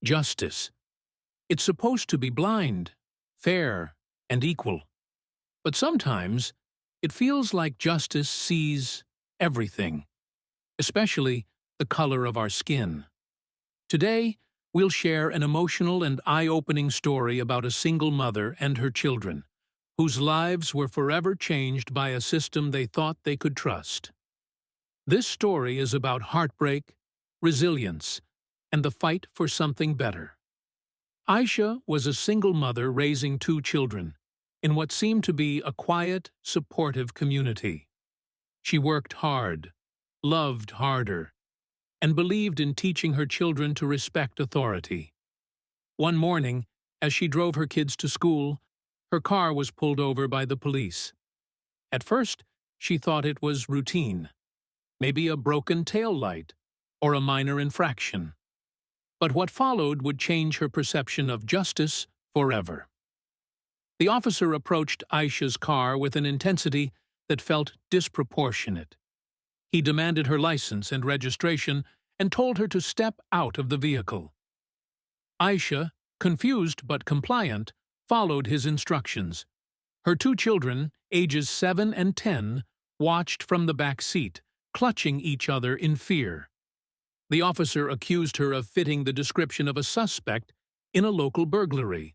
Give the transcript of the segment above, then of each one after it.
Justice. It's supposed to be blind, fair, and equal. But sometimes, it feels like justice sees everything, especially the color of our skin. Today, we'll share an emotional and eye-opening story about a single mother and her children, whose lives were forever changed by a system they thought they could trust. This story is about heartbreak, resilience, and the fight for something better. Ayesha was a single mother raising two children, in what seemed to be a quiet, supportive community. She worked hard, loved harder, and believed in teaching her children to respect authority. One morning, as she drove her kids to school, her car was pulled over by the police. At first, she thought it was routine, maybe a broken tail light or a minor infraction. But what followed would change her perception of justice forever. The officer approached Ayesha's car with an intensity that felt disproportionate. He demanded her license and registration and told her to step out of the vehicle. Ayesha, confused but compliant, followed his instructions. Her two children, ages 7 and 10, watched from the back seat, clutching each other in fear. The officer accused her of fitting the description of a suspect in a local burglary.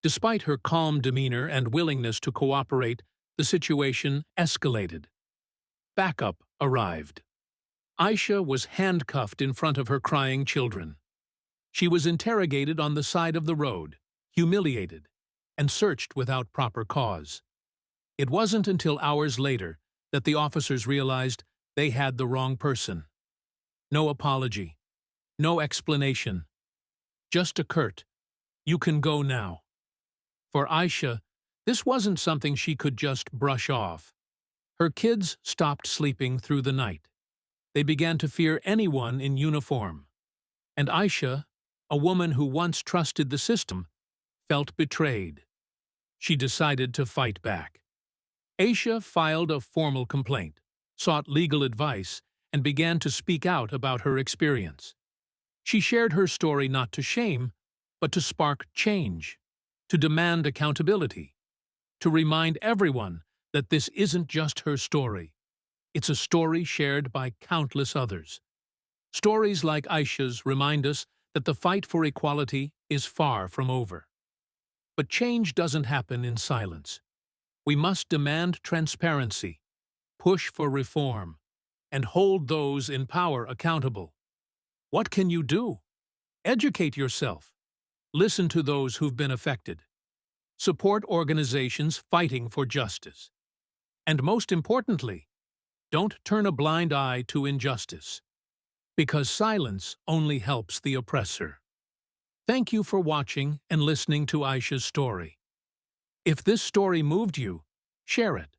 Despite her calm demeanor and willingness to cooperate, the situation escalated. Backup arrived. Ayesha was handcuffed in front of her crying children. She was interrogated on the side of the road, humiliated, and searched without proper cause. It wasn't until hours later that the officers realized they had the wrong person. No apology, no explanation, just a curt, "You can go now." For Ayesha, this wasn't something she could just brush off. Her kids stopped sleeping through the night. They began to fear anyone in uniform. And Ayesha, a woman who once trusted the system, felt betrayed. She decided to fight back. Ayesha filed a formal complaint, sought legal advice, and began to speak out about her experience. She shared her story not to shame, but to spark change, to demand accountability, to remind everyone that this isn't just her story. It's a story shared by countless others. Stories like Ayesha's remind us that the fight for equality is far from over. But change doesn't happen in silence. We must demand transparency, push for reform, and hold those in power accountable. What can you do? Educate yourself. Listen to those who've been affected. Support organizations fighting for justice. And most importantly, don't turn a blind eye to injustice, because silence only helps the oppressor. Thank you for watching and listening to Ayesha's story. If this story moved you, share it.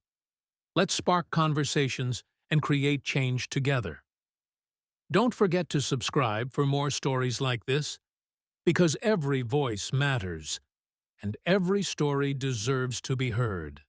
Let's spark conversations and create change together. Don't forget to subscribe for more stories like this, because every voice matters, and every story deserves to be heard.